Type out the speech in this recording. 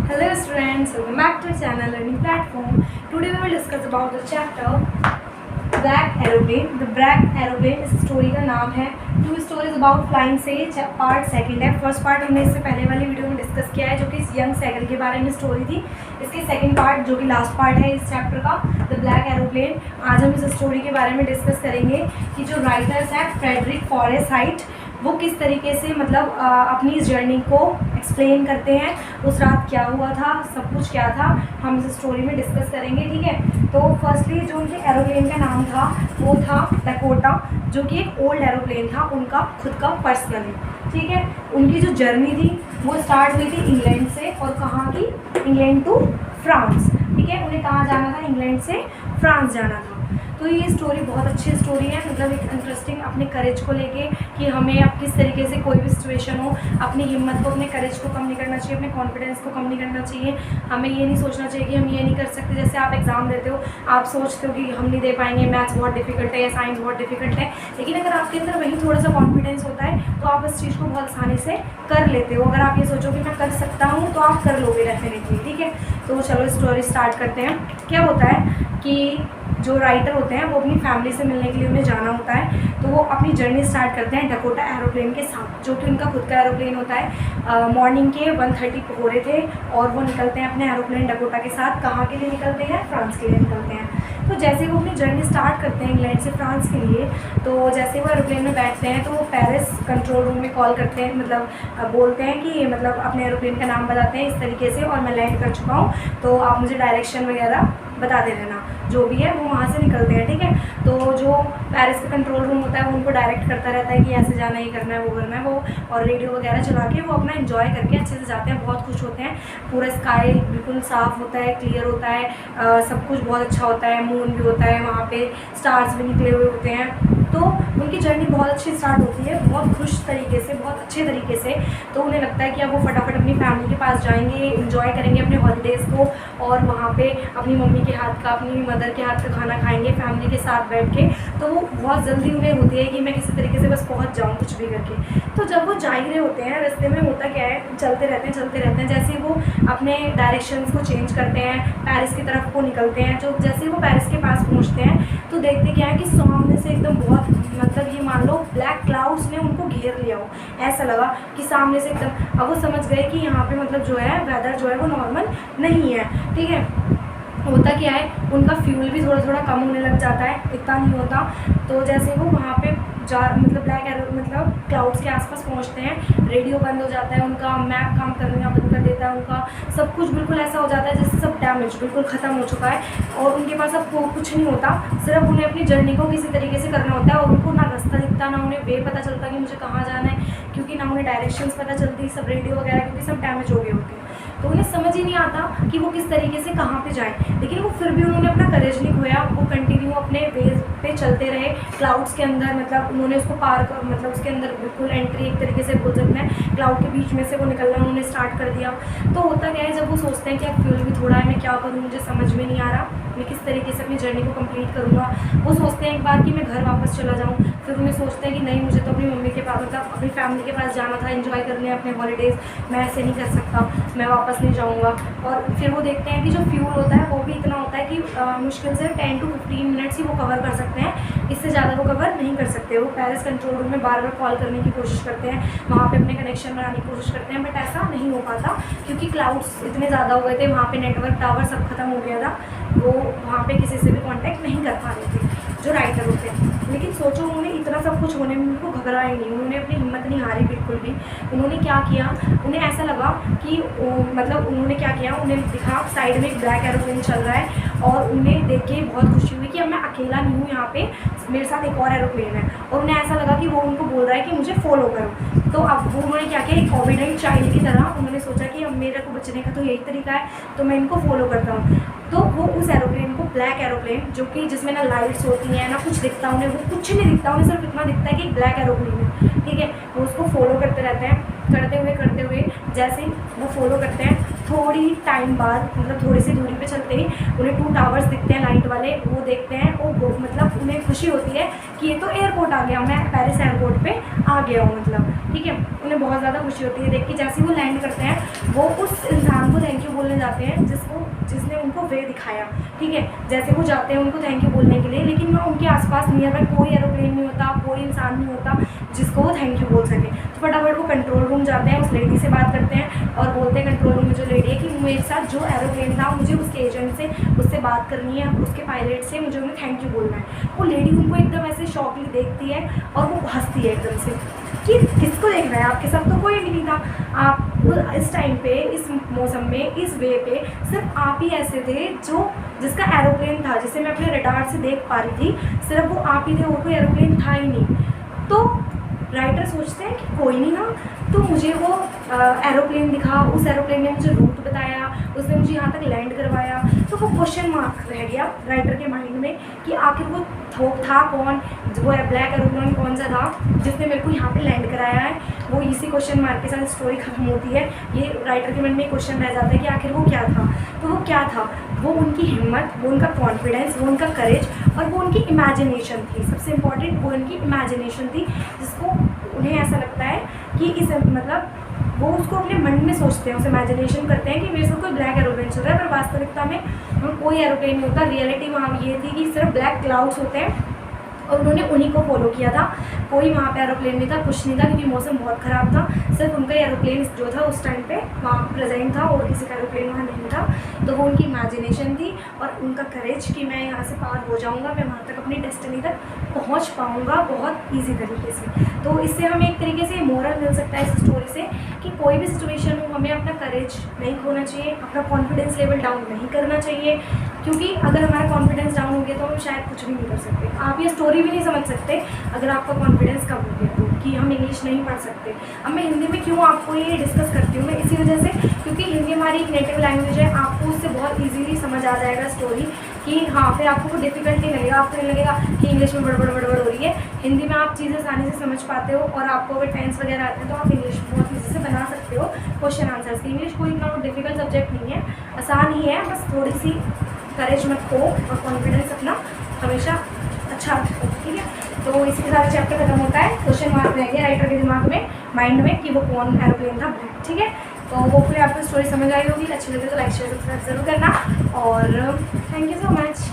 Hello students, welcome back to our channel learning platform. Today we will discuss about the chapter Black Aeroplane. The Black Aeroplane इस story का नाम है. To stories about flying से part second है. First part हमने इससे पहले वाली वीडियो में डिस्कस किया है जो कि इस यंग सैगल के बारे में स्टोरी थी. इसके सेकंड पार्ट जो कि लास्ट पार्ट है इस चैप्टर का, द ब्लैक एरोप्लेन. आज हम इस स्टोरी के बारे में डिस्कस करेंगे कि जो राइटर्स हैं फ्रेडरिक फॉरेस्ट हाइट वो किस तरीके से मतलब अपनी इस जर्नी को एक्सप्लेन करते हैं. उस रात क्या हुआ था, सब कुछ क्या था, हम इस स्टोरी में डिस्कस करेंगे. ठीक है. तो फर्स्टली जो उनके एरोप्लेन का नाम था वो था डकोटा, जो कि एक ओल्ड एरोप्लेन था उनका खुद का पर्सनली. ठीक है. उनकी जो जर्नी थी वो स्टार्ट हुई थी इंग्लैंड से. और कहाँ की? England to France. ठीक है. उन्हें कहाँ जाना था? इंग्लैंड से फ्रांस जाना था. तो ये स्टोरी बहुत अच्छी स्टोरी है, मतलब एक इंटरेस्टिंग अपने करेज को लेके कि हमें अब किस तरीके से कोई भी सिचुएशन हो अपनी हिम्मत को, अपने करेज को कम नहीं करना चाहिए, अपने कॉन्फिडेंस को कम नहीं करना चाहिए. हमें ये नहीं सोचना चाहिए कि हम ये नहीं कर सकते. जैसे आप एग्ज़ाम देते हो, आप सोचते हो कि हम नहीं दे पाएंगे, मैथ्स बहुत डिफिकल्ट है या साइंस बहुत डिफिकल्ट है, लेकिन अगर आपके अंदर वही थोड़ा सा कॉन्फिडेंस होता है तो आप इस चीज़ को बहुत आसानी से कर लेते हो. अगर आप ये सोचो कि मैं कर सकता हूँ तो आप कर लोगे डेफिनेटली. ठीक है. तो चलो स्टोरी स्टार्ट करते हैं. क्या होता है कि जो राइटर होते हैं वो अपनी फैमिली से मिलने के लिए उन्हें जाना होता है, तो वो अपनी जर्नी स्टार्ट करते हैं डकोटा एरोप्लेन के साथ, जो कि उनका खुद का एरोप्लेन होता है. मॉर्निंग के 1:30 हो रहे थे और वो निकलते हैं अपने एरोप्लेन डकोटा के साथ. कहाँ के लिए निकलते हैं? फ्रांस के लिए निकलते हैं. तो जैसे वो अपनी जर्नी स्टार्ट करते हैं इंग्लैंड से फ्रांस के लिए, तो जैसे वो एरोप्लेन में बैठते हैं तो वो पेरिस कंट्रोल रूम में कॉल करते हैं, मतलब बोलते हैं कि मतलब अपने एरोप्लेन का नाम बताते हैं इस तरीके से, और मैं लैंड कर चुका हूँ तो आप मुझे डायरेक्शन वगैरह बता दे देना. जो भी है वो वहाँ से निकलते हैं. ठीक है. तो जो पेरिस का कंट्रोल रूम होता है वो उनको डायरेक्ट करता रहता है कि ऐसे जाना है, ये करना है, वो करना है, वो और रेडियो वगैरह चला के वो अपना एंजॉय करके अच्छे से जाते हैं. बहुत खुश होते हैं. पूरा स्काई बिल्कुल साफ़ होता है, क्लियर होता है, सब कुछ बहुत अच्छा होता है. मून भी होता है वहाँ पे, स्टार्स भी निकले हुए होते हैं. तो उनकी जर्नी बहुत अच्छी स्टार्ट होती है, बहुत खुश तरीके से, बहुत अच्छे तरीके से. तो उन्हें लगता है कि अब वो फटाफट अपनी फैमिली के पास जाएंगे, एंजॉय करेंगे अपने हॉलीडेज़ को, और वहाँ पे अपनी मम्मी के हाथ का, अपनी मदर के हाथ का खाना खाएंगे फैमिली के साथ बैठ के. तो वो बहुत जल्दी उन्हें होती है कि मैं किसी तरीके से बस पहुँच जाऊँ कुछ भी करके. तो जब वो जा ही रहे होते हैं, रास्ते में होता क्या है, चलते रहते हैं. जैसे वो अपने डायरेक्शंस को चेंज करते हैं, पेरिस की तरफ को निकलते हैं. जो जैसे वो पेरिस के पास पहुँचते हैं तो देखते क्या है कि सामने से एकदम बहुत, मतलब ये मान लो ब्लैक क्लाउड्स ने उनको घेर लिया हो. ऐसा लगा कि सामने से एकदम, अब वो समझ गए कि यहाँ पे मतलब जो है वेदर जो है वो नॉर्मल नहीं है. ठीक है. होता क्या है, उनका फ्यूल भी थोड़ा थोड़ा कम होने लग जाता है, इतना नहीं होता. तो जैसे वो वहाँ पे मतलब ब्लैक एरो मतलब क्लाउड्स के आसपास पहुँचते हैं, रेडियो बंद हो जाता है उनका, मैप काम करना बंद कर देता है उनका, सब कुछ बिल्कुल ऐसा हो जाता है जैसे सब डैमेज बिल्कुल ख़त्म हो चुका है और उनके पास अब कुछ नहीं होता. सिर्फ उन्हें अपनी जर्नी को किसी तरीके से करना होता है और उनको ना रास्ता दिखता, ना उन्हें वे पता चलता कि मुझे कहाँ जाना है, क्योंकि ना उन्हें डायरेक्शंस पता चलती, सब रेडियो वगैरह क्योंकि सब डैमेज हो गए होते हैं. तो उन्हें समझ ही नहीं आता कि वो किस तरीके से कहाँ पे जाएं. लेकिन वो फिर भी उन्होंने अपना करेज नहीं खोया, वो कंटिन्यू अपने वे पे चलते रहे क्लाउड्स के अंदर. मतलब उन्होंने उसको पार कर, मतलब उसके अंदर बिल्कुल एंट्री एक तरीके से बोल सकते हैं, क्लाउड के बीच में से वो निकलना उन्होंने स्टार्ट कर दिया. तो होता क्या है, जब वो सोचते हैं कि अब फ्यूल भी थोड़ा है, मैं क्या करूँ, मुझे समझ में नहीं आ रहा, मैं किस तरीके से अपनी जर्नी को कंप्लीट करूँगा. वो सोचते हैं एक बार कि मैं घर वापस चला जाऊँ. फिर उन्हें सोचते हैं कि नहीं, मुझे तो अपनी मम्मी के पास, मतलब अपनी फैमिली के पास जाना था, एंजॉय करने अपने हॉलीडेज़, मैं ऐसे नहीं कर सकता, मैं वापस नहीं जाऊँगा. और फिर वो देखते हैं कि जो फ्यूल होता है वो भी इतना होता है कि मुश्किल से 10 to 15 मिनट्स ही वो कवर कर सकते हैं, इससे ज़्यादा वो कवर नहीं कर सकते. वो पेरिस कंट्रोल रूम में बार बार कॉल करने की कोशिश करते हैं, वहाँ पे अपने कनेक्शन बनाने की कोशिश करते हैं, बट ऐसा नहीं हो पाता क्योंकि क्लाउड्स इतने ज़्यादा हो गए थे, वहाँ पे नेटवर्क टावर सब खत्म हो गया था. वो वहाँ पे किसी से भी कांटेक्ट नहीं कर पा रहे थे जो राइटर होते हैं. लेकिन सोचो, उन्होंने इतना सब कुछ होने में उनको घबराया नहीं, उन्होंने अपनी हिम्मत नहीं हारी बिल्कुल भी. उन्होंने क्या किया, उन्हें ऐसा लगा कि मतलब उन्होंने क्या किया, उन्हें दिखा साइड में एक ब्लैक एरोप्लेन चल रहा है और उन्हें देख के बहुत खुशी हुई कि अब मैं अकेला नहीं हूँ, यहाँ पे मेरे साथ एक और एरोप्लेन है. और उन्हें ऐसा लगा कि वो उनको बोल रहा है कि मुझे फॉलो करो. तो अब वो उन्होंने क्या किया, एक ओबीडिएंट चाइल्ड की तरह उन्होंने सोचा कि अब मेरे को बचने का तो यही तरीका है, तो मैं इनको फॉलो करता हूँ. तो वो उस एरोप्लेन को, ब्लैक एरोप्लेन जो कि जिसमें ना लाइट्स होती हैं ना कुछ दिखता, उन्हें वो कुछ नहीं दिखता, उन्हें सिर्फ इतना दिखता है कि एक ब्लैक एरोप्लेन है. ठीक है. वो उसको फॉलो करते रहते हैं, करते हुए जैसे ही वो फॉलो करते हैं थोड़ी टाइम बाद, मतलब थोड़ी सी दूरी पे चलते ही उन्हें 2 टावर्स दिखते हैं लाइट वाले, वो देखते हैं और वो मतलब उन्हें खुशी होती है कि ये तो एयरपोर्ट आ गया, मैं पेरिस एयरपोर्ट पे आ गया हूँ मतलब, ठीक है। उन्हें बहुत ज़्यादा खुशी होती है देख के। जैसे वो लैंड करते हैं वो उस इंसान को थैंक यू बोलने जाते हैं जिसने उनको वे दिखाया, ठीक है। जैसे वो जाते हैं उनको थैंक यू बोलने के लिए, लेकिन वहाँ उनके आसपास नियर बाय कोई एरोप्लेन नहीं होता, कोई इंसान नहीं होता जिसको वो थैंक यू बोल सके। तो फटाफट वो कंट्रोल रूम जाते हैं, उस लेडी से बात करते हैं और बोलते हैं कंट्रोल रूम में जो लेडी है कि मेरे साथ जो एरोप्लेन था मुझे उसके एजेंट से उससे बात करनी है, उसके पायलट से मुझे उन्हें थैंक यू बोलना है। वो लेडी उनको एकदम ऐसे शॉकली देखती है और वो हंसती है एकदम से कि किसको देख रहा है, आपके साथ तो कोई भी नहीं था, आप इस टाइम पे, इस मौसम में, इस वे पे सिर्फ आप ही ऐसे थे जिसका एरोप्लेन था, जिसे मैं अपने रडार से देख पा रही थी, सिर्फ वो आप ही थे और कोई एरोप्लेन था ही नहीं। तो राइटर सोचते हैं कि कोई नहीं था, तो मुझे वो एरोप्लेन दिखा, उस एरोप्लेन ने मुझे रूट बताया, उसने मुझे यहाँ तक लैंड करवाया। तो वो क्वेश्चन मार्क रह गया राइटर के माइंड में कि आखिर वो था कौन, वो ब्लैक एरोप्लेन कौन सा था जिसने मेरे को यहाँ पे लैंड कराया है। वो इसी क्वेश्चन मार्क के साथ स्टोरी खत्म होती है। ये राइटर के मन में क्वेश्चन रह जाता है कि आखिर वो क्या था। तो वो क्या था, वो उनकी हिम्मत, वो उनका कॉन्फिडेंस, वो उनका करेज और वो उनकी इमेजिनेशन थी। सबसे इम्पॉर्टेंट वो उनकी इमेजिनेशन थी, जिसको उन्हें ऐसा लगता है कि इस मतलब वो उसको अपने मन में सोचते हैं, उस इमेजिनेशन करते हैं कि मेरे साथ कोई ब्लैक एरोप्लेन चल रहा है, पर वास्तविकता में कोई एरोप्लेन नहीं होता। रियलिटी वहाँ ये थी कि सिर्फ ब्लैक क्लाउड्स होते हैं और उन्होंने उन्हीं को फॉलो किया था। कोई वहाँ पे एरोप्लेन नहीं था, कुछ नहीं था, क्योंकि मौसम बहुत ख़राब था। सिर्फ उनका एरोप्लेन जो था उस टाइम पे वहाँ प्रेजेंट था और किसी का एरोप्लेन वहाँ नहीं था। तो वो उनकी इमेजिनेशन थी और उनका करेज कि मैं यहाँ से पार हो जाऊँगा, मैं वहाँ तक अपनी डेस्टिनी तक पहुँच पाऊँगा बहुत ईजी तरीके से। तो इससे हमें एक तरीके से मोरल मिल सकता है इस स्टोरी से कि कोई भी सिचुएशन हो, हमें अपना करेज नहीं खोना चाहिए, अपना कॉन्फिडेंस लेवल डाउन नहीं करना चाहिए, क्योंकि अगर हमारा कॉन्फिडेंस डाउन हो गया तो हम शायद कुछ भी नहीं कर सकते। आप ये स्टोरी भी नहीं समझ सकते अगर आपका कॉन्फिडेंस कम हो गया तो, कि हम इंग्लिश नहीं पढ़ सकते। अब मैं हिंदी में क्यों आपको ये डिस्कस करती हूँ, मैं इसी वजह से, क्योंकि हिंदी हमारी एक नेटिव लैंग्वेज है। आपको उससे बहुत ईजीली समझ आ जाएगा स्टोरी कि हाँ, फिर आपको कोई डिफिकल्ट नहीं लगेगा, आपको नहीं लगेगा कि इंग्लिश में बड़बड़ हो रही है। हिंदी में आप चीज़ें आसानी से समझ पाते हो और आपको अगर टेंस वगैरह आते हैं तो आप इंग्लिश बहुत ईजी से बना सकते हो क्वेश्चन आंसर्स की। इंग्लिश कोई इतना डिफिकल्ट सब्जेक्ट नहीं है, आसान ही है, बस थोड़ी सी करेज मत खो और कॉन्फिडेंस अपना हमेशा अच्छा रखो, ठीक है। तो इसी के साथ चैप्टर खत्म होता है। क्वेश्चन मार्क रह गया राइटर के दिमाग में, माइंड में, कि वो कौन एरोप्लेन था, ठीक है। तो होपफुली आपको स्टोरी समझ आई होगी। अच्छी लगे तो लाइक शेयर सब्सक्राइब जरूर करना और थैंक यू सो मच।